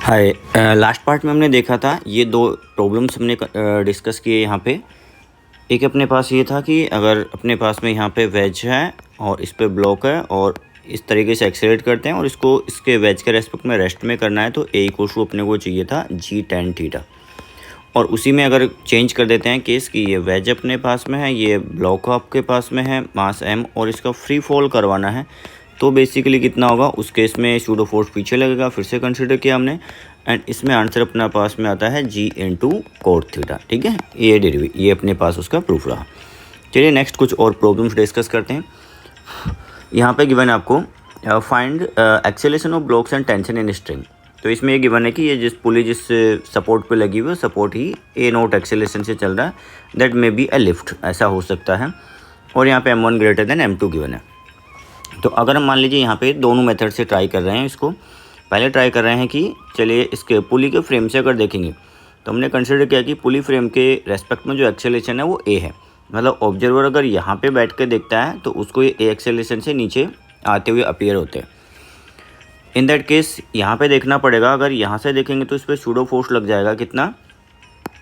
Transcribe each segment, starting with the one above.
हाय। Last part में हमने देखा था ये दो प्रॉब्लम्स हमने डिस्कस किए यहाँ पे। एक अपने पास ये था कि अगर अपने पास में यहाँ पे वेज है और इस पे ब्लॉक है और इस तरीके से एक्सेलरेट करते हैं और इसको इसके वेज के रेस्पेक्ट में रेस्ट में करना है तो ए इक्वल टू अपने को चाहिए था जी टेन थीटा। और उसी में अगर चेंज कर देते हैं केस कि ये वेज अपने पास में है, ये ब्लॉक आपके पास में है मास एम और इसका फ्री फॉल करवाना है, तो बेसिकली कितना होगा उस केस में सूडो फोर्स पीछे लगेगा। फिर से कंसिडर किया हमने एंड इसमें आंसर अपना पास में आता है जी इंटू कोट थीटा। ठीक है, ये अपने पास उसका प्रूफ रहा। चलिए नेक्स्ट कुछ और प्रॉब्लम्स डिस्कस करते हैं। यहाँ पे गिवन है आपको find acceleration of blocks and tension in string. तो इसमें ये गिवन है कि ये जिस पुली जिस सपोर्ट पे लगी हुई है सपोर्ट ही ए नोट एक्सेलेरेशन से चल रहा है, that may be a lift, ऐसा हो सकता है। और यहाँ पे m1 greater than m2 given है। तो अगर हम मान लीजिए यहाँ पे दोनों मेथड से ट्राई कर रहे हैं, इसको पहले ट्राई कर रहे हैं कि चलिए इसके पुली के फ्रेम से अगर देखेंगे तो हमने कंसिडर किया कि पुली फ्रेम के रेस्पेक्ट में जो एक्सेलेरेशन है वो ए है। मतलब ऑब्जर्वर अगर यहाँ पे बैठ के देखता है तो उसको ये ए एक्सेलेरेशन से नीचे आते हुए अपीयर होते हैं। इन दैट केस यहाँ पे देखना पड़ेगा, अगर यहाँ से देखेंगे तो इस पर सूडो फोर्स लग जाएगा कितना,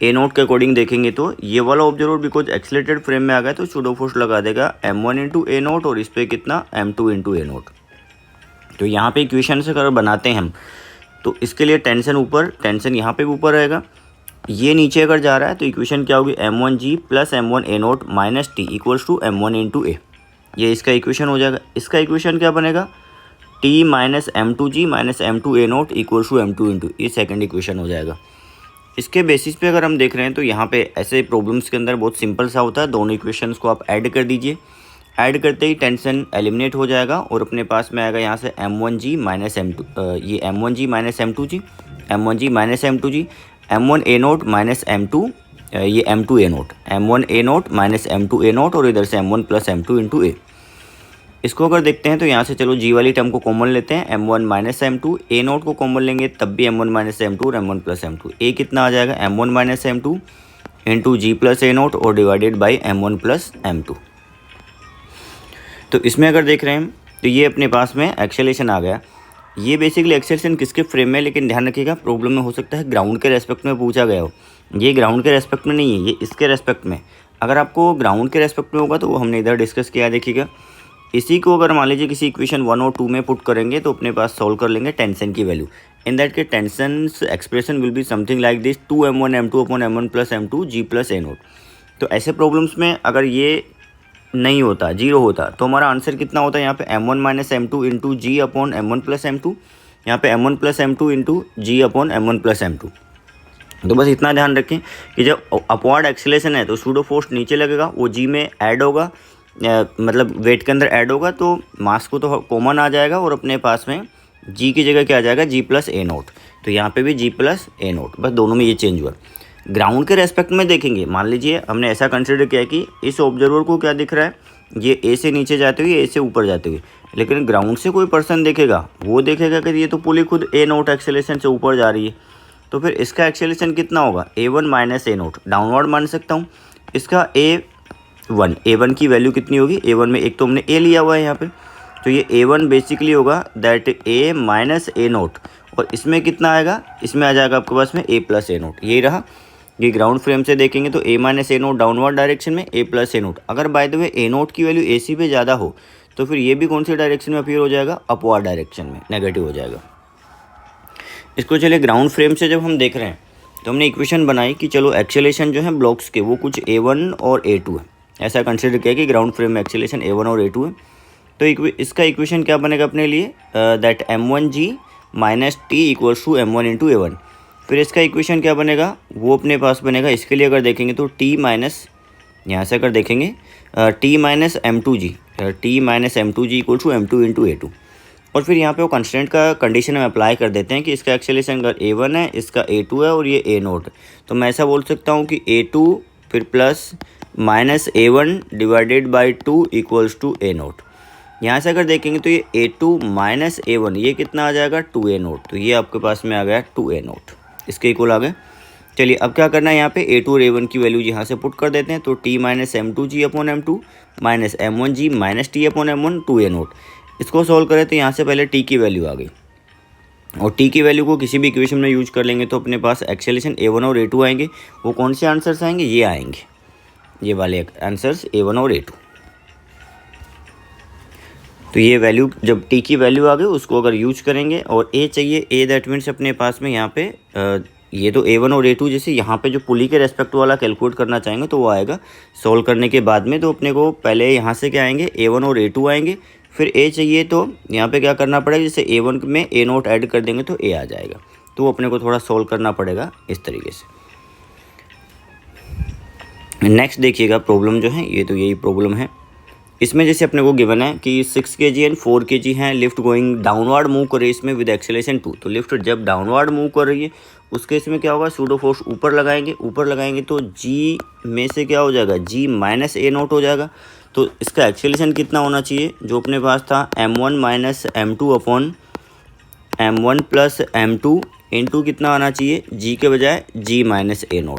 ए नोट के अकॉर्डिंग देखेंगे तो ये वाला ऑब्जर्वर बिकॉज एक्सेलेरेटेड फ्रेम में आ गया तो सूडो फोर्स लगा देगा m1 इंटू ए नोट और इस पर कितना m2 इंटू ए नोट। तो यहाँ पे इक्वेशन से अगर बनाते हैं हम तो इसके लिए टेंशन ऊपर, टेंशन यहाँ पे भी ऊपर रहेगा, ये नीचे अगर जा रहा है तो इक्वेशन क्या होगी m1g plus m1 A naught minus T equals to m1 into A. ये इसका इक्वेशन हो जाएगा। इसका इक्वेशन क्या बनेगा T minus m2g minus m2 A naught equals to m2 into, ये सेकेंड इक्वेशन हो जाएगा। इसके बेसिस पे अगर हम देख रहे हैं तो यहाँ पे ऐसे प्रॉब्लम्स के अंदर बहुत सिंपल सा होता है, दोनों इक्वेशंस को आप ऐड कर दीजिए, ऐड करते ही टेंशन एलिमिनेट हो जाएगा और अपने पास में आएगा यहाँ से m1g माइनस m2, ये m1g minus m2g, m1g minus m2g, m1 A naught minus m2, ये m2 A note, m1 A naught minus m2 A note और इधर से m1 प्लस m2 इंटू ए। इसको अगर देखते हैं तो यहाँ से चलो जी वाली टर्म को कॉमन लेते हैं, m1 minus m2, A note को कॉमन लेंगे तब भी m1 माइनस m2 और m1 प्लस m2, ए कितना आ जाएगा m1 minus m2 into g plus a note और divided by m1 plus m2। तो इसमें अगर देख रहे हैं तो ये अपने पास में एक्सेलेरेशन आ गया। ये बेसिकली एक्सेलेरेशन किसके फ्रेम में, लेकिन ध्यान रखिएगा प्रॉब्लम में हो सकता है ग्राउंड के रेस्पेक्ट में पूछा गया हो, ये ग्राउंड के रेस्पेक्ट में नहीं है, ये इसके रेस्पेक्ट में। अगर आपको ग्राउंड के रेस्पेक्ट में होगा तो वो हमने इधर डिस्कस किया, देखिएगा इसी को अगर मान लीजिए किसी इक्वेशन 1 और 2 में पुट करेंगे तो अपने पास सॉल्व कर लेंगे टेंशन की वैल्यू। इन दैट के tension expression will be something like this 2m1 m2 upon m1 plus m2 g plus a not. तो ऐसे प्रॉब्लम्स में अगर ये नहीं होता, जीरो होता, तो हमारा आंसर कितना होता है यहाँ पे m1 माइनस m2 इंटू जी अपॉन m1 प्लस m2, यहाँ पे m1 प्लस m2 इंटू जी अपॉन m1 प्लस m2। तो बस इतना ध्यान रखें कि जब अपवर्ड एक्सेलेरेशन है तो सूडो फोर्स नीचे लगेगा, वो जी में ऐड होगा, मतलब वेट के अंदर ऐड होगा तो मास को तो कॉमन आ जाएगा और अपने पास में जी की जगह क्या आ जाएगा जी प्लस ए नोट। तो यहाँ पे भी जी प्लस ए नोट, बस दोनों में ये चेंज हुआ। ग्राउंड के रेस्पेक्ट में देखेंगे, मान लीजिए हमने ऐसा कंसिडर किया कि इस ऑब्जर्वर को क्या दिख रहा है, ये ए से नीचे जाते हुए ए से ऊपर जाते हुए, लेकिन ग्राउंड से कोई पर्सन देखेगा वो देखेगा कि ये तो पुली खुद ए नोट एक्सेलेरेशन से ऊपर जा रही है, तो फिर इसका एक्सेलेरेशन कितना होगा a1 माइनस ए नोट, डाउनवर्ड मान सकता हूँ। इसका a1 की वैल्यू कितनी होगी, a1 में एक तो हमने a लिया हुआ है यहाँ पे, तो ये a1 बेसिकली होगा that a minus A note, और इसमें कितना आएगा, इसमें आ जाएगा आपके पास में a प्लस ए नोट। यही रहा, ये ग्राउंड फ्रेम से देखेंगे तो a minus A note downward direction में, a प्लस ए नोट। अगर by the way A note की वैल्यू ए सी पे ज़्यादा हो तो फिर ये भी कौन सी डायरेक्शन में अपीयर हो जाएगा, अपवर्ड डायरेक्शन में, नेगेटिव हो जाएगा। इसको चलिए ग्राउंड फ्रेम से जब हम देख रहे हैं तो हमने इक्वेशन बनाई कि चलो एक्सेलेरेशन जो है ब्लॉक्स के वो कुछ a1 और a2 है, ऐसा कंसिडर किया कि ग्राउंड फ्रेम में एक्सेलेरेशन a1 और a2 है। तो इसका इक्वेशन क्या बनेगा अपने लिए, that m1g minus T equals to m1 into a1। फिर इसका इक्वेशन क्या बनेगा, वो अपने पास बनेगा, इसके लिए अगर देखेंगे तो t माइनस, यहाँ से अगर देखेंगे t minus m2g equals to m2 into a2। और फिर यहाँ पे वो कंस्टेंट का कंडीशन हम अप्लाई कर देते हैं कि इसका एक्सेलेरेशन अगर a1 है, इसका a2 है और ये a नोट, तो मैं ऐसा बोल सकता हूँ कि a2 फिर plus minus a1 divided by 2 equals to a not. यहाँ से अगर देखेंगे तो ये a2 माइनस a1 ये कितना आ जाएगा 2a नोट, तो ये आपके पास में आ गया 2a नोट, इसके इक्वल आ गए। चलिए अब क्या करना है, यहाँ पे a2 और a1 की वैल्यू यहाँ से पुट कर देते हैं, तो t minus m2g upon m2 minus m1g minus t upon m1 2a note. इसको सॉल्व करें तो यहाँ से पहले t की वैल्यू आ गई, और टी की वैल्यू को किसी भी इक्वेशन में यूज कर लेंगे तो अपने पास एक्सेलरेशन A1 और A2 आएंगे। वो कौन से आंसर्स आएंगे, ये आएंगे, ये वाले आंसर्स A1 और A2। तो ये वैल्यू जब टी की वैल्यू आ गई उसको अगर यूज करेंगे और ए चाहिए, ए दैट मीन्स अपने पास में यहाँ पे ये तो A1 और A2 जैसे यहाँ पे जो पुली के रेस्पेक्ट वाला कैलकुलेट करना चाहेंगे तो वो आएगा सॉल्व करने के बाद में। तो अपने को पहले यहाँ से क्या आएंगे, A1 और A2 आएंगे, फिर ए चाहिए तो यहाँ पे क्या करना पड़ेगा, जैसे A1 में A0 ऐड कर देंगे तो ए आ जाएगा। तो अपने को थोड़ा सॉल्व करना पड़ेगा इस तरीके से। नेक्स्ट देखिएगा प्रॉब्लम जो है, ये तो यही प्रॉब्लम है। इसमें जैसे अपने को गिवन है कि 6 kg एंड 4 kg हैं, लिफ्ट गोइंग डाउनवर्ड मूव कर रही है इसमें विद एक्सेलरेशन 2। तो लिफ्ट जब डाउनवर्ड मूव कर रही है उस केस में क्या होगा, सूडो फोर्स ऊपर लगाएंगे तो जी में से क्या हो जाएगा, जी माइनस A0 हो जाएगा। तो इसका एक्सेलरेशन कितना होना चाहिए, जो अपने पास था M1 minus M2 upon M1 plus M2 into कितना आना चाहिए, जी के बजाय जी माइनस A0।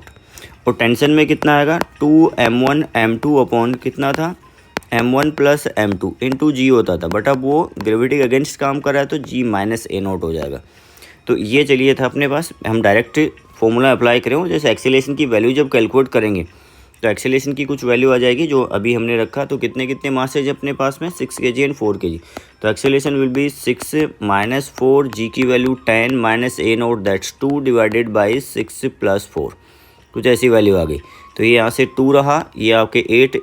और टेंशन में कितना आएगा, 2M1 M2 अपॉन कितना था, M1 प्लस M2 इंटू जी होता था, बट अब वो ग्रेविटी के अगेंस्ट काम कर रहा है तो जी माइनस A0 हो जाएगा। तो ये चलिए था अपने पास, हम डायरेक्ट फॉर्मूला अप्लाई करें। जैसे एक्सेलरेशन की वैल्यू जब कैलकुलेट करेंगे तो एक्सेलरेशन की कुछ वैल्यू आ जाएगी जो अभी हमने रखा। तो कितने मासेज अपने पास में, 6 kg एंड 4 kg। तो एक्सेलरेशन विल बी 6 माइनस 4, जी की value 10 minus A0 that's 2 divided by 6 plus 4, कुछ ऐसी वैल्यू आ गई। तो ये यहाँ से 2 रहा, ये आपके 8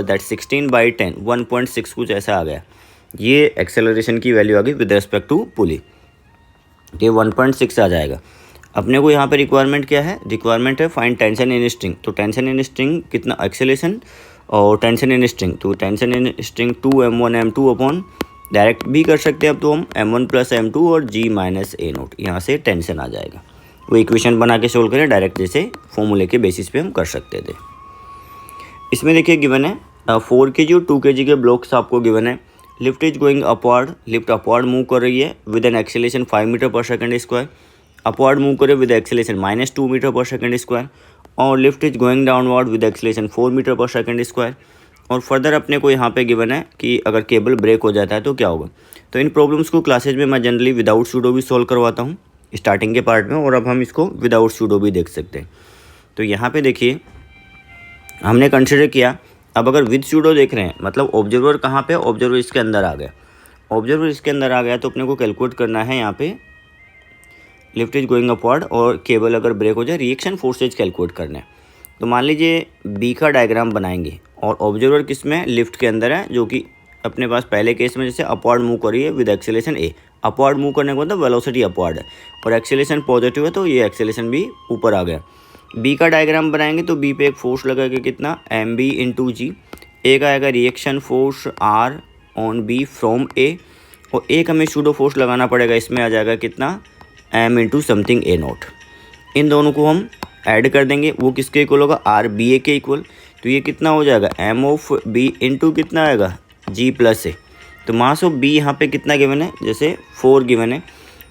दैट 16 बाई 10 1.6 कुछ ऐसा आ गया। ये एक्सेलरेशन की वैल्यू आ गई विद रेस्पेक्ट टू पुली, ये 1.6 आ जाएगा। अपने को यहाँ पे रिक्वायरमेंट क्या है, रिक्वायरमेंट है फाइंड टेंशन इन स्ट्रिंग। तो टेंशन इन स्ट्रिंग कितना, एक्सेलरेशन और टेंशन इन स्ट्रिंग। तो tension in string 2M1 M2 upon, direct भी कर सकते हैं अब तो हम, M1 प्लस M2 और जी माइनस A0, यहाँ से टेंशन आ जाएगा। वो इक्वेशन बना के सोल्व करें डायरेक्ट, जैसे फॉर्मूले के बेसिस पे हम कर सकते थे। इसमें देखिए गिवन है 4 kg और 2 kg के ब्लॉक्स आपको गिवन है। Lift is going upward, lift upward move कर रही है विद एन एक्सेलरेशन 5 मीटर पर सेकंड स्क्वायर। अपवर्ड मूव करे विद एक्सेलरेशन माइनस 2 मीटर पर सेकंड स्क्वायर। और lift is going downward with acceleration 4 metre पर सेकंड स्क्वायर। और फर्दर अपने को यहाँ पे गिवन है कि अगर केबल ब्रेक हो जाता है तो क्या होगा। तो इन प्रॉब्लम्स को क्लासेज में मैं जनरली विदाउट सूडो भी सॉल्व करवाता हूँ स्टार्टिंग के पार्ट में, और अब हम इसको विदाउट सूडो भी देख सकते हैं। तो यहाँ पे देखिए हमने कंसिडर किया, अब अगर विद सूडो देख रहे हैं मतलब ऑब्जर्वर कहाँ पे, ऑब्जर्वर इसके अंदर आ गया। ऑब्जर्वर इसके अंदर आ गया तो अपने को कैलकुलेट करना है यहाँ पे लिफ्ट इज गोइंग अपवर्ड, और केबल अगर ब्रेक हो जाए रिएक्शन फोर्सेज कैलकुलेट करना है। तो मान लीजिए बी का डायग्राम बनाएंगे और ऑब्जर्वर किस में, लिफ्ट के अंदर है, जो कि अपने पास पहले केस में जैसे अपवर्ड मूव करी है with acceleration A. Upward move करने का मतलब वेलोसिटी अपवर्ड है और एक्सेलरेशन पॉजिटिव है तो ये एक्सेलरेशन भी ऊपर आ गया। बी का डायग्राम बनाएंगे तो बी पे एक फोर्स लगेगा कितना, M B into G. A का आएगा reaction force R on B from A, और एक हमें सूडो फोर्स लगाना पड़ेगा, इसमें आ जाएगा कितना, एम इंटू समथिंग A0। इन दोनों को हम ऐड कर देंगे, वो किसके इक्वल होगा, आर बी ए के इक्वल। तो ये कितना हो जाएगा, एम ऑफ बी इंटू कितना आएगा, जी प्लस ए। तो मास ऑफ बी यहाँ पे कितना गिवन है, जैसे 4 गिवन है,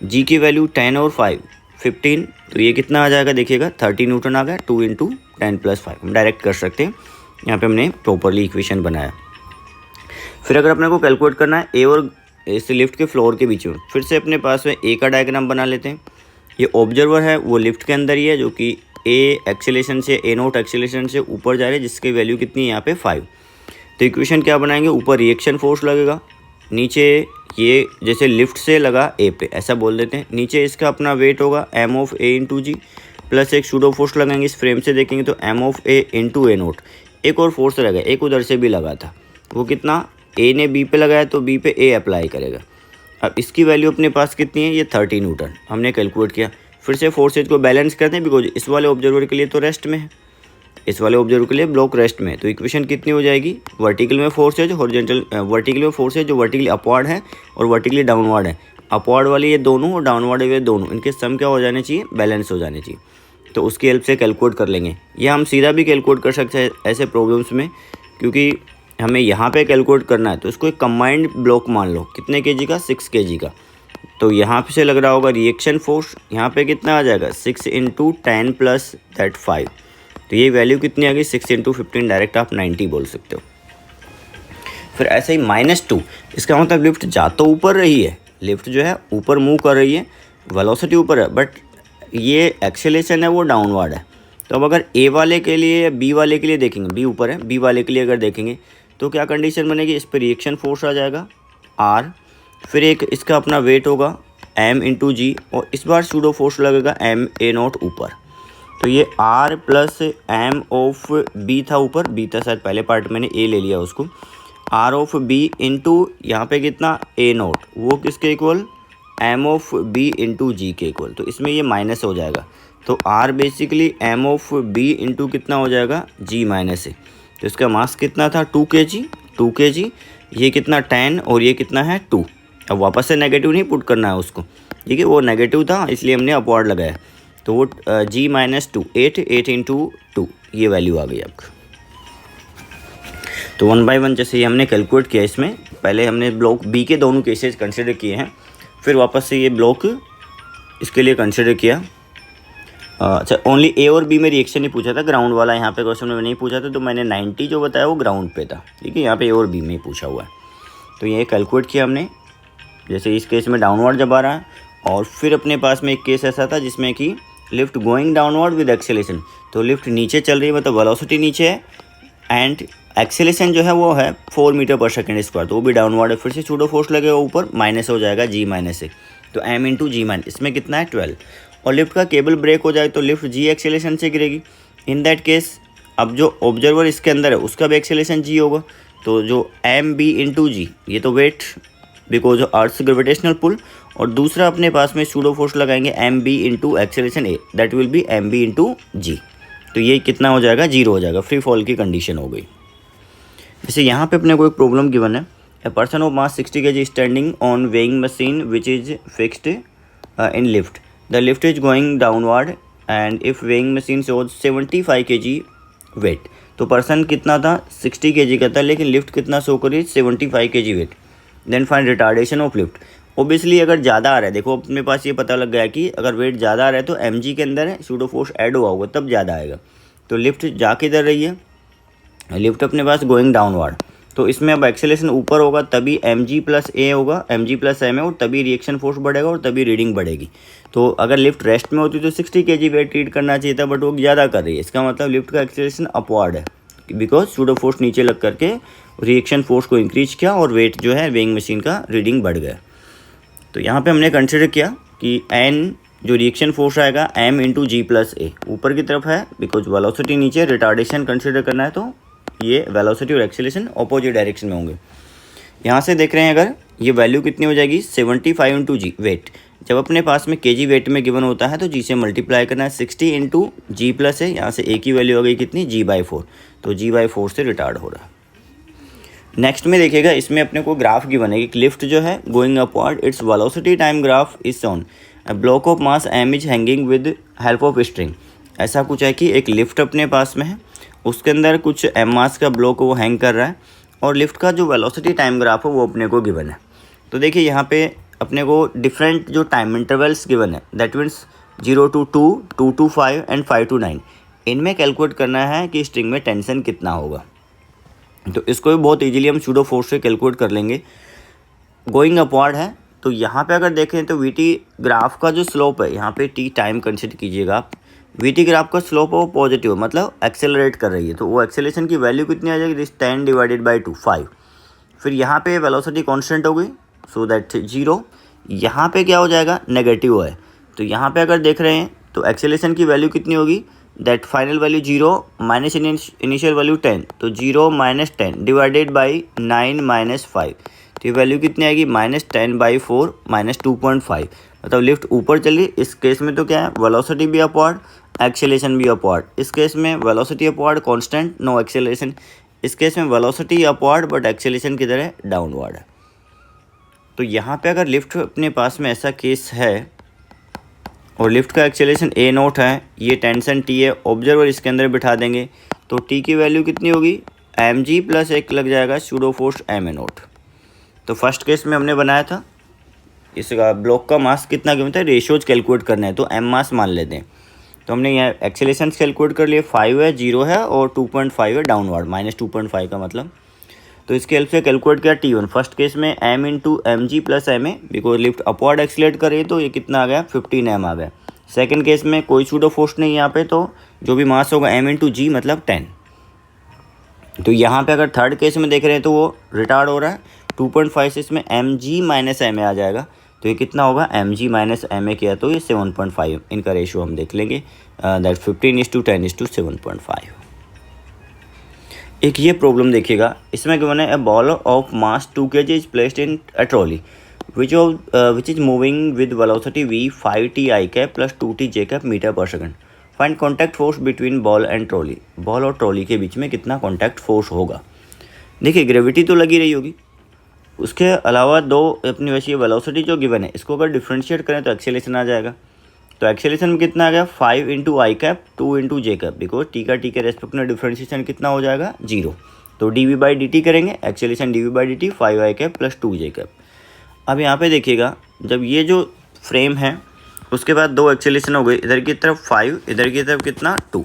जी की वैल्यू 10 और 5 15। तो ये कितना आ जाएगा देखिएगा, 30 न्यूटन आ गया, 2 इंटू 10 प्लस 5 हम डायरेक्ट कर सकते हैं। यहाँ पे हमने प्रॉपरली इक्वेशन बनाया। फिर अगर अपने को कैलकुलेट करना है ए और इस लिफ्ट के फ्लोर के बीच में, फिर से अपने पास में ए का डायग्राम बना लेते हैं। ये ऑब्जर्वर है वो लिफ्ट के अंदर ही है, जो कि ए एक्सेलरेशन से A0 एक्सेलरेशन से ऊपर जा रहे हैं, जिसकी वैल्यू कितनी है यहाँ पे 5। तो इक्वेशन क्या बनाएंगे, ऊपर रिएक्शन फोर्स लगेगा, नीचे ये जैसे लिफ्ट से लगा ए पे ऐसा बोल देते हैं, नीचे इसका अपना वेट होगा m of a into g, plus एक सूडो फोर्स लगाएंगे। इस फ्रेम से देखेंगे तो M of a into A0। एक और फोर्स लगा, एक उधर से भी लगा था, वो कितना, ए ने बी पे लगाया तो बी पे ए अप्लाई करेगा। अब इसकी वैल्यू अपने पास कितनी है, ये 30 न्यूटन हमने कैलकुलेट किया। फिर से फोर्सेज को बैलेंस करते हैं, बिकॉज इस वाले ऑब्जर्वर के लिए तो रेस्ट में है, इस वाले ऑब्जर्वर के लिए ब्लॉक रेस्ट में है। तो इक्वेशन कितनी हो जाएगी, वर्टिकल में फोर्स है जो हॉरिजॉन्टल, वर्टिकल में फोर्स है जो वर्टिकली अपवर्ड है और वर्टिकली डाउनवर्ड है। अपवर्ड वाली ये दोनों और डाउनवर्ड ये दोनों, इनके सम क्या हो जाने चाहिए, बैलेंस हो जाने चाहिए। तो उसकी हेल्प से कैलकुलेट कर लेंगे, या हम सीधा भी कैलकुलेट कर सकते हैं ऐसे प्रॉब्लम्स में, क्योंकि हमें यहाँ पे कैलकुलेट करना है। तो इसको एक कंबाइंड ब्लॉक मान लो, कितने केजी का, 6 केजी का। तो यहाँ पे से लग रहा होगा रिएक्शन फोर्स, यहाँ पे कितना आ जाएगा, 6 इंटू 10 प्लस दैट 5। तो ये वैल्यू कितनी आ गई, 6 इंटू 15, डायरेक्ट आप 90 बोल सकते हो। फिर ऐसे ही -2, इसका मतलब लिफ्ट जा तो ऊपर रही है, लिफ्ट जो है ऊपर मूव कर रही है, वेलोसिटी ऊपर है बट ये एक्सेलेरेशन है वो डाउनवर्ड है। तो अब अगर ए वाले के लिए बी वाले के लिए देखेंगे, बी ऊपर है, बी वाले के लिए अगर देखेंगे तो क्या कंडीशन बनेगी, इस पर रिएक्शन फोर्स आ जाएगा आर, फिर एक इसका अपना वेट होगा एम इंटू जी, और इस बार सूडो फोर्स लगेगा एम ए नॉट ऊपर। तो ये R plus m of B था ऊपर, बी था शायद पहले पार्ट मैंने ए ले लिया उसको, आर ऑफ बी इंटू यहाँ पे कितना ए नॉट, वो किसके equal, M of B into G के इक्वल। तो इसमें ये माइनस हो जाएगा, तो R basically M of B into कितना हो जाएगा जी माइनस ए। तो इसका मास कितना था 2 kg, ये कितना 10 और ये कितना है 2। अब वापस से नेगेटिव नहीं पुट करना है उसको, ठीक है, वो नेगेटिव था इसलिए हमने अपवर्ड लगाया। तो वो जी माइनस 2, 8 इंटू 2, ये वैल्यू आ गई आपका। तो 1 बाय 1 जैसे ही हमने कैलकुलेट किया, इसमें पहले हमने ब्लॉक बी के दोनों केसेस कंसिडर किए हैं, फिर वापस से ये ब्लॉक इसके लिए कंसिडर किया। अच्छा, ओनली ए और बी में रिएक्शन ही पूछा था, ग्राउंड वाला यहाँ पे क्वेश्चन में नहीं पूछा था, तो मैंने 90 जो बताया वो ग्राउंड पे था, ठीक है, यहाँ पे ए और बी में ही पूछा हुआ है। तो ये कैलकुलेट किया हमने, जैसे इस केस में डाउनवर्ड जब आ रहा है, और फिर अपने पास में एक केस ऐसा था जिसमें कि lift going downward with acceleration, तो लिफ्ट नीचे चल रही है, मतलब वेलोसिटी नीचे है, एंड एक्सेलेरेशन जो है वो है 4 मीटर पर सेकेंड स्क्वायर, तो वो भी डाउनवर्ड है। फिर से सूडो फोर्स लगेगा ऊपर, माइनस हो जाएगा जी माइनस से, तो एम इंटू जी माइनस, इसमें कितना है 12। और लिफ्ट का केबल ब्रेक हो जाए तो लिफ्ट जी एक्सेलेरेशन से गिरेगी। इन दैट केस अब जो ऑब्जर्वर इसके अंदर है उसका भी एक्सेलेरेशन जी होगा, तो जो एम बी इंटू जी, ये तो weight because of earth gravitational pull, और दूसरा अपने पास में सूडो फोर्स लगाएंगे M B into acceleration A, that will be M B into G. तो ये कितना हो जाएगा, 0 हो जाएगा, फ्री फॉल की कंडीशन हो गई। जैसे यहाँ पे अपने को एक प्रॉब्लम गिवन है, a person of mass 60 kg standing on weighing machine which is fixed in lift, the lift is going downward and if weighing machine shows 75 kg weight. तो पर्सन कितना था 60 kg का था, लेकिन लिफ्ट कितना show करी 75 kg weight. Then find retardation of lift. Obviously अगर ज़्यादा आ रहा है, देखो अपने पास ये पता लग गया कि अगर वेट ज़्यादा आ रहा है तो एम के अंदर है सूडो फोर्स ऐड हुआ होगा तब ज़्यादा आएगा। तो लिफ्ट जा किधर रही है, लिफ्ट अपने पास गोइंग डाउनवर्ड, तो इसमें अब एक्सेलेरेशन ऊपर होगा तभी एम जी प्लस ए होगा, एम जी प्लस एम है, और तभी रिएक्शन फोर्स बढ़ेगा और तभी रीडिंग बढ़ेगी। तो अगर लिफ्ट रेस्ट में होती तो 60 kg वेट ट्रीट करना चाहिए था, बट वो ज़्यादा कर रही है, इसका मतलब लिफ्ट का एक्सेलेरेशन अपवर्ड है, बिकॉज सूडो फोर्स नीचे लग करके रिएक्शन फोर्स को इंक्रीज किया और वेट जो है वेइंग मशीन का रीडिंग बढ़ गया। तो यहाँ पे हमने कंसिडर किया कि एन जो रिएक्शन फोर्स आएगा एम इंटू जी प्लस ए ऊपर की तरफ है, बिकॉज वेलोसिटी नीचे, रिटार्डेशन कंसिडर करना है, तो ये वेलोसिटी और एक्सेलेरेशन ऑपोजिट डायरेक्शन में होंगे। यहाँ से देख रहे हैं अगर ये वैल्यू कितनी हो जाएगी 75 इंटू जी वेट, जब अपने पास में केजी वेट में गिवन होता है तो जी से मल्टीप्लाई करना है, 60 इंटू जी प्लस है, यहाँ से ए की वैल्यू हो गई कितनी जी/4, तो जी/4 से रिटार्ड हो रहा है। नेक्स्ट में देखिएगा, इसमें अपने को ग्राफ गिवन है कि लिफ्ट जो है going upward, its velocity time graph is shown, a block of mass m is hanging with help of string. ऐसा कुछ है कि एक लिफ्ट अपने पास में है, उसके अंदर कुछ एम मास का ब्लॉक वो हैंग कर रहा है, और लिफ्ट का जो वेलोसिटी टाइम ग्राफ है वो अपने को गिवन है। तो देखिए यहाँ पे अपने को डिफरेंट जो टाइम इंटरवल्स गिवन है, that means 0 to 2, 2 to 5 and 5 to 9, इनमें कैलकुलेट करना है कि स्ट्रिंग में टेंशन कितना होगा। तो इसको भी बहुत इजीली हम सूडो फोर्स से कैलकुलेट कर लेंगे। गोइंग अपवर्ड है, तो यहाँ पे अगर देखें तो वीटी ग्राफ का जो स्लोप है, यहाँ पे टी टाइम कंसिडर कीजिएगा आप, वीटी ग्राफ का स्लोप है वो पॉजिटिव, मतलब एक्सेलरेट कर रही है, तो वो एक्सेलेरेशन की वैल्यू कितनी आ जाएगी, दिस 10 डिवाइडेड बाई 2, 5। फिर यहाँ पे वेलोसिटी कांस्टेंट हो गई, सो दैट 0। यहाँ पे क्या हो जाएगा, नेगेटिव है, तो यहाँ पे अगर देख रहे हैं तो एक्सेलेरेशन की वैल्यू कितनी होगी, that final value 0 minus initial value 10, तो 0 माइनस 10 डिवाइडेड बाई 9 माइनस 5, तो ये वैल्यू कितनी आएगी -10/4 -2.5, मतलब लिफ्ट ऊपर चली। इस केस में तो क्या है, वेलोसिटी भी अपवर्ड, एक्सेलेरेशन भी अपवर्ड। इस केस में velocity upward constant, no acceleration. इस केस में वेलोसिटी अपवर्ड बट एक्सेलेरेशन किधर है, डाउनवर्ड है। तो यहाँ पे अगर लिफ्ट अपने पास में ऐसा केस है और लिफ्ट का एक्सेलेरेशन ए नोट है, ये टेंशन टी है, ऑब्जर्वर इसके अंदर बिठा देंगे, तो टी की वैल्यू कितनी होगी, एम जी प्लस एक लग जाएगा pseudo force m a not. तो फर्स्ट केस में हमने बनाया था, इसका ब्लॉक का मास कितना गिवन था, रेशियोज कैलकुलेट करना है, तो एम मास मान लेते हैं। तो हमने यहाँ एक्सेलेरेशन कैलकुलेट कर लिए, 5 है, 0 है और 2.5 है डाउनवर्ड, -2.5 का मतलब। तो इसके हेल्प से कैलकुलेट किया T1। फर्स्ट केस में m into m g plus m a, because lift upward accelerate करे तो ये कितना आ गया 15 m आ गया। सेकंड केस में कोई सूडो फोर्स नहीं यहाँ पे, तो जो भी मास होगा m इंटू जी मतलब 10। तो यहाँ पे अगर थर्ड केस में देख रहे हैं तो वो रिटार्ड हो रहा है 2.5 से इसमें M G minus M A आ जाएगा। तो ये कितना होगा M G minus M A किया तो ये 7.5, इनका रेशियो हम देख लेंगे दैट 15:10:7.5। एक ये प्रॉब्लम देखिएगा, इसमें गिवन है a ball of mass 2 kg is placed in a trolley which is moving with velocity v 5t i cap plus 2t j cap metre पर second. Find contact force between ball and trolley. Ball और trolley के बीच में कितना contact force होगा। देखिए gravity तो लगी रही होगी, उसके अलावा दो अपनी वैसे वेलोसिटी जो गिवन है इसको अगर डिफ्रेंशिएट करें तो एक्सेलेरेशन आ जाएगा। तो एक्सेलेरेशन में कितना आ गया 5 into I cap 2 into J cap, because T का टी के रेस्पेक्ट में डिफ्रेंशिएशन कितना हो जाएगा 0। तो D V by D T करेंगे, acceleration D V by D T 5 I cap plus 2 J cap. अब यहाँ पे देखिएगा जब ये जो फ्रेम है उसके बाद दो एक्सेलेरेशन हो गए, इधर की तरफ 5, इधर की तरफ कितना 2।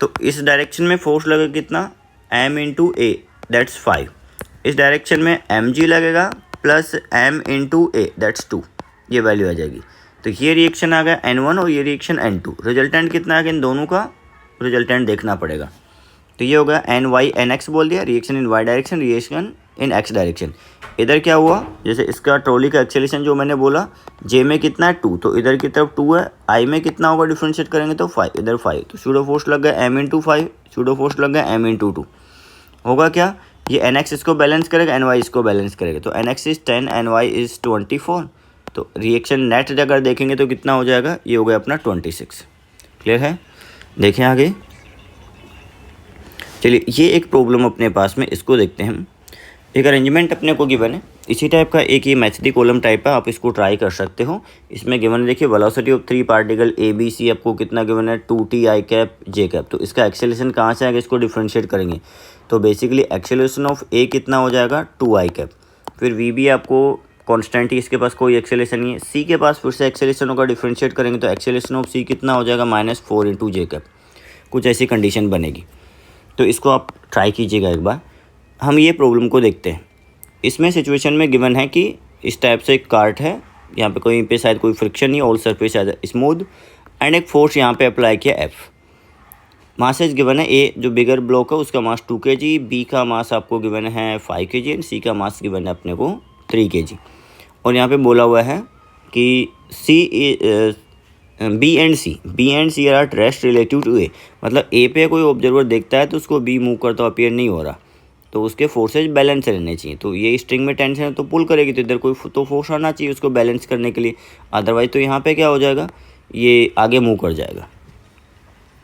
तो इस डायरेक्शन में फोर्स लगेगा कितना m इंटू ए दैट्स 5। इस डायरेक्शन में एम जी लगेगा plus m into A that's 2, ये वैल्यू आ जाएगी। तो ये रिएक्शन आ गया N1 और ये रिएक्शन N2। रिजल्टेंट कितना आ गया, इन दोनों का रिजल्टेंट देखना पड़ेगा। तो ये होगा NY NX बोल दिया, reaction in Y direction, reaction in X direction. इधर क्या हुआ, जैसे इसका ट्रॉली का एक्सेलेरेशन जो मैंने बोला J में कितना है 2, तो इधर की तरफ 2 है, I में कितना होगा डिफ्रेंशिएट करेंगे तो 5, इधर 5। तो सूडो फोर्स लग गया m इंटू 5, सूडो फोर्स लग गया m इंटू 2। होगा क्या, ये NX इसको बैलेंस करेगा, NY इसको बैलेंस करेगा। तो NX इज़ 10, NY इज़ 24। तो रिएक्शन नेट अगर देखेंगे तो कितना हो जाएगा, ये हो गया अपना 26। क्लियर है, देखें आगे। चलिए ये एक प्रॉब्लम अपने पास में, इसको देखते हैं हम। एक अरेंजमेंट अपने को गिवन है इसी टाइप का, एक ये मैथडी कॉलम टाइप है, आप इसको ट्राई कर सकते हो। इसमें गिवन है देखिए velocity of 3 particle A B C, आपको कितना गिवन है 2t i cap j cap. तो इसका एक्सेलरेशन कहाँ से आएगा, इसको डिफ्रेंशिएट करेंगे तो बेसिकली एक्सेलरेशन ऑफ ए कितना हो जाएगा 2i कैप। फिर वी बी आपको कॉन्स्टेंट ही, इसके पास कोई एक्सेलरेशन नहीं है। सी के पास फिर से एक्सेलरेशन होगा, डिफ्रेंशिएट करेंगे तो एक्सेलरेशन ऑफ सी कितना हो जाएगा -4 इंटू जे कैप। कुछ ऐसी कंडीशन बनेगी, तो इसको आप ट्राई कीजिएगा एक बार। हम ये प्रॉब्लम को देखते हैं। इसमें सिचुएशन में गिवन है कि इस टाइप से एक कार्ट है, यहाँ पे कोई पे शायद कोई फ्रिक्शन नहीं, ऑल सरफेस है स्मूथ, एंड एक फोर्स यहाँ पे अप्लाई किया F। मासेज गिवन है ए जो बिगर ब्लॉक है उसका मास 2 kg, बी का मास आपको गिवन है 5 kg एंड सी का मास गिवन है अपने को 3 kg। और यहाँ पे बोला हुआ है कि B and C are rest relative to A, मतलब ए पे कोई ऑब्जर्वर देखता है तो उसको बी मूव करता अपीयर नहीं हो रहा, तो उसके फोर्सेज बैलेंस रहने चाहिए। तो ये स्ट्रिंग में टेंशन है तो पुल करेगी, तो इधर कोई तो फोर्स आना चाहिए उसको बैलेंस करने के लिए, अदरवाइज तो यहाँ पे क्या हो जाएगा, ये आगे मूव कर जाएगा।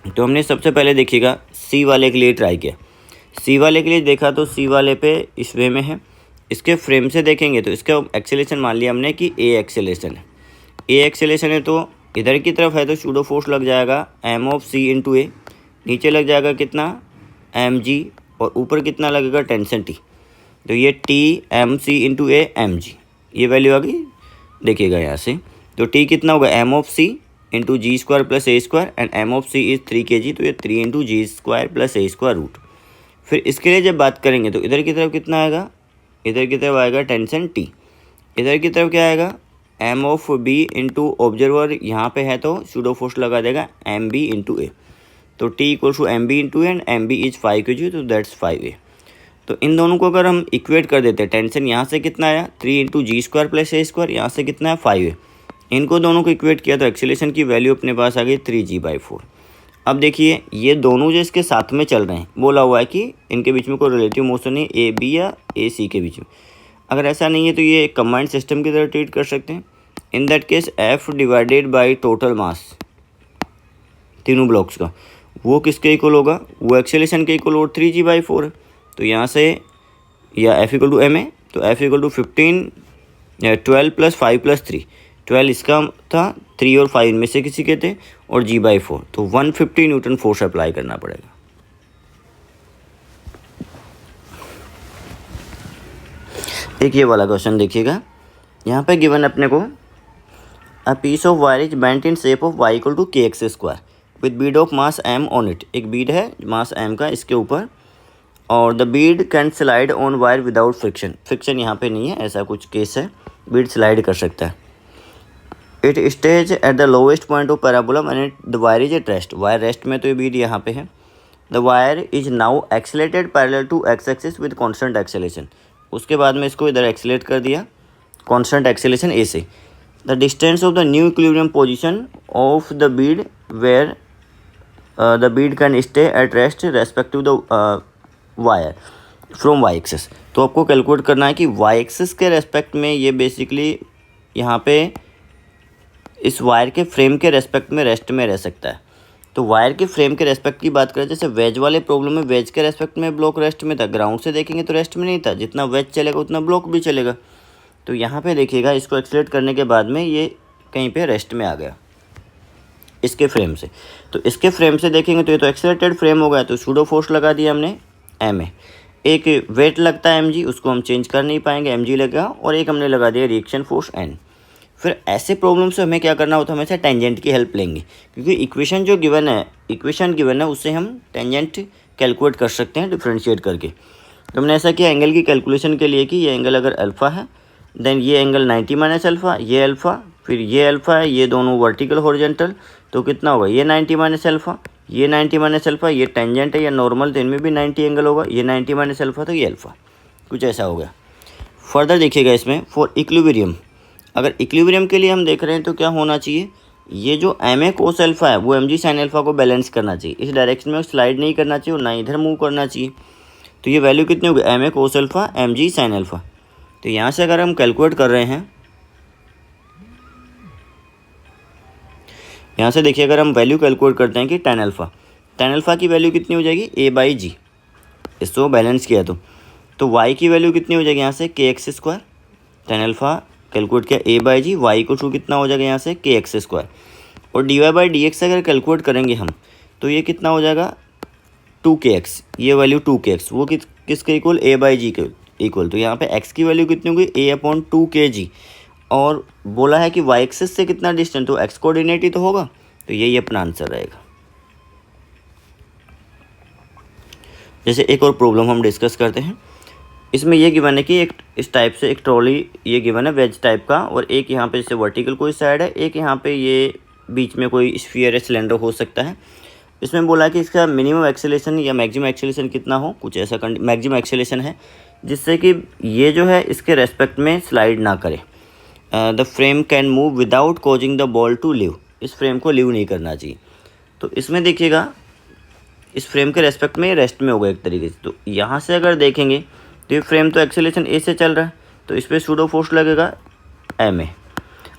तो हमने सबसे पहले देखिएगा सी वाले के लिए ट्राई किया। सी वाले के लिए देखा तो सी वाले पे इस वे में है, इसके फ्रेम से देखेंगे तो इसका एक्सेलेरेशन मान लिया हमने कि ए एक्सेलेरेशन है। ए एक्सेलेरेशन है तो इधर की तरफ है तो सूडो फोर्स लग जाएगा m ऑफ c इंटू ए, नीचे लग जाएगा कितना mg, और ऊपर कितना लगेगा टेंशन t। तो ये t mc into a mg, ये वैल्यू आ गई देखिएगा यहाँ से। तो t कितना होगा m of c into g square plus a square, and m of c is 3 kg, तो ये 3 into g square plus a square root. फिर इसके लिए जब बात करेंगे तो इधर की तरफ कितना आएगा, इधर की तरफ आएगा टेंशन t, इधर की तरफ क्या आएगा m of b into observer यहाँ पे है तो सूडो फोर्स लगा देगा एम बी इंटू ए। तो t equal to m B into and m b is 5 kg, तो दैट्स 5a। तो इन दोनों को अगर हम इक्वेट कर देते हैं, टेंशन यहाँ से कितना आया 3 into g square plus a square, यहाँ से कितना है 5a, इनको दोनों को इक्वेट किया तो एक्सेलरेशन की वैल्यू अपने पास आ गई 3g/4। अब देखिए ये दोनों जो इसके साथ में चल रहे हैं, बोला हुआ है कि इनके बीच में कोई रिलेटिव मोशन नहीं ए बी या ए सी के बीच में। अगर ऐसा नहीं है तो ये कंबाइंड सिस्टम की तरह ट्रीट कर सकते हैं। In that case F divided by total mass तीनों ब्लॉक्स का, वो किसके इक्वल होगा, वो एक्सेलरेशन के इक्वल और 3g/4 है। तो यहाँ से या F इक्वल टू ma, तो F equal to 12 plus 5 plus 3, 12 इसका था, 3 और 5 इनमें से किसी के थे, और g/4, तो 150 न्यूटन फोर्स अप्लाई करना पड़ेगा। एक ये वाला क्वेश्चन देखिएगा, यहाँ पे गिवन अपने को a piece of wire is bent in shape of y equal to kx square with bead of mass m on it. एक बीड है मास m का, इसके ऊपर और the bead can slide on wire without friction, friction यहाँ पे नहीं है, ऐसा कुछ केस है, बीड स्लाइड कर सकता है। It stays at the lowest point of parabola and the wire is at rest, wire rest में तो ये बीड यहाँ पे है। The wire is now accelerated parallel to x axis with constant acceleration, उसके बाद में इसको इधर एक्सेलेट कर दिया कॉन्स्टेंट एक्सेलेशन ए से। The distance of the new equilibrium position of the bead where the bead can stay at rest respective the wire from y axis, तो आपको कैलकुलेट करना है कि वाई एक्सिस के रेस्पेक्ट में ये बेसिकली यहाँ पे इस वायर के फ्रेम के रेस्पेक्ट में रेस्ट में रह सकता है। तो वायर के फ्रेम के रेस्पेक्ट की बात करें, जैसे वेज वाले प्रॉब्लम में वेज के रेस्पेक्ट में ब्लॉक रेस्ट में था, ग्राउंड से देखेंगे तो रेस्ट में नहीं था, जितना वेज चलेगा उतना ब्लॉक भी चलेगा। तो यहाँ पे देखिएगा इसको एक्सलेट करने के बाद में ये कहीं पे रेस्ट में आ गया इसके फ्रेम से। तो इसके फ्रेम से देखेंगे तो ये तो एक्सेलेटेड फ्रेम हो गया, तो सूडो फोर्स लगा दिया हमने एम ए। एक वेट लगता है mg, उसको हम चेंज कर नहीं पाएंगे, mg लगा, और एक हमने लगा दिया रिएक्शन फोर्स n। फिर ऐसे प्रॉब्लम से हमें क्या करना होता है, हमेशा टेंजेंट की हेल्प लेंगे, क्योंकि इक्वेशन जो गिवन है उससे हम टेंजेंट कैलकुलेट कर सकते हैं डिफ्रेंशिएट करके। तो हमने ऐसा किया एंगल की कैलकुलेशन के लिए कि ये एंगल अगर अल्फ़ा है देन ये एंगल 90 माइनस अल्फ़ा, ये अल्फ़ा, फिर ये अल्फ़ा है, ये दोनों वर्टिकल हॉरिजॉन्टल, तो कितना होगा ये 90 माइनस अल्फ़ा, ये 90 माइनस अल्फ़ा, ये टेंजेंट है या नॉर्मल, तो इनमें भी 90 एंगल होगा, ये 90 माइनस अल्फ़ा, तो ये अल्फ़ा, कुछ ऐसा हो गया। फर्दर देखिएगा इसमें फॉर इक्विलिब्रियम, अगर इक्विलिब्रियम के लिए हम देख रहे हैं तो क्या होना चाहिए, ये जो एम ए कोस अल्फ़ा है वो एम जी साइन अल्फ़ा को बैलेंस करना चाहिए, इस डायरेक्शन में स्लाइड नहीं करना चाहिए और ना इधर मूव करना चाहिए। तो ये वैल्यू कितनी होगी, एम ए कोस अल्फ़ा एम जी साइन अल्फ़ा। तो यहाँ से अगर हम कैलकुलेट कर रहे हैं, यहाँ से देखिए अगर हम वैल्यू कैलकुलेट करते हैं कि टेन अल्फ़ा की वैल्यू कितनी हो जाएगी ए बाई जी, इसको बैलेंस किया तो वाई की वैल्यू कितनी हो जाएगी यहाँ से के x square, tan alpha calculate किया ए बाई जी, वाई को टू कितना हो जाएगा यहाँ से के एक्स स्क्वायर, और d y by d x अगर कैलकुलेट करेंगे हम तो ये कितना हो जाएगा 2kx, ये वैल्यू 2kx वो किसके इक्वल ए बाई जी के इक्वल। तो यहाँ पे x की वैल्यू कितनी होगी a अपॉन 2kg, और बोला है कि y एक्सिस से कितना डिस्टेंस, तो x कोऑर्डिनेट ही तो होगा, तो यही अपना आंसर रहेगा। जैसे एक और प्रॉब्लम हम डिस्कस करते हैं, इसमें ये गिवन है कि एक इस टाइप से एक ट्रॉली ये गिवन है वेज टाइप का, और एक यहाँ पे जैसे वर्टिकल कोई साइड है, एक यहाँ पे ये बीच में कोई स्फीयर या सिलेंडर हो सकता है। इसमें बोला कि इसका मिनिमम एक्सेलेरेशन या मैक्सिमम एक्सेलेरेशन कितना हो, कुछ ऐसा मैक्सिमम एक्सेलेरेशन है जिससे कि ये जो है इसके रेस्पेक्ट में स्लाइड ना करे। The frame can move without causing the ball to leave, इस फ्रेम को लीव नहीं करना चाहिए। तो इसमें देखिएगा इस फ्रेम के रेस्पेक्ट में रेस्ट में होगा एक तरीके से। तो यहाँ से अगर देखेंगे तो ये फ्रेम तो एक्सेलेरेशन ए से चल रहा है, तो इस पर सूडो फोर्स लगेगा एम ए।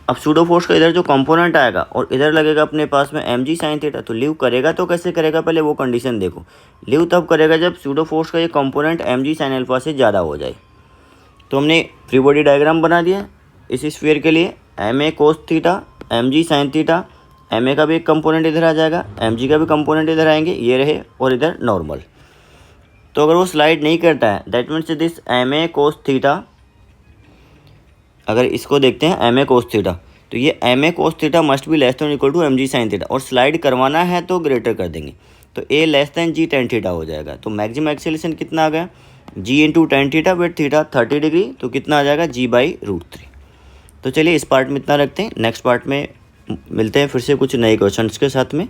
अब सूडो फोर्स का इधर जो कंपोनेंट आएगा और इधर लगेगा अपने पास में एम जी साइन थीटा, तो लीव करेगा तो कैसे करेगा, पहले वो कंडीशन देखो। लीव तब करेगा जब सूडो फोर्स का ये कंपोनेंट एम जी साइन अल्फा से ज़्यादा हो जाए। तो हमने फ्री बॉडी डायग्राम बना दिया इस स्फीयर के लिए, m A cos theta m ji sine theta, m a का भी एक कंपोनेंट इधर आ जाएगा, एम जी का भी कंपोनेंट इधर आएंगे, ये रहे, और इधर नॉर्मल। तो अगर वो स्लाइड नहीं करता है that means this m A cos theta, अगर इसको देखते हैं एम ए कोस थीटा, तो ये M A cos theta must be less than equal to M ji sine theta, और स्लाइड करवाना है तो ग्रेटर कर देंगे, तो A less than G tan theta हो जाएगा। तो मैक्सिमम एक्सेलेरेशन कितना आ गया, G into tan theta with theta 30 degree, तो कितना आ जाएगा जी बाई रूट 3। तो चलिए इस पार्ट में इतना रखते हैं, नेक्स्ट पार्ट में मिलते हैं फिर से कुछ नए क्वेश्चंस के साथ में।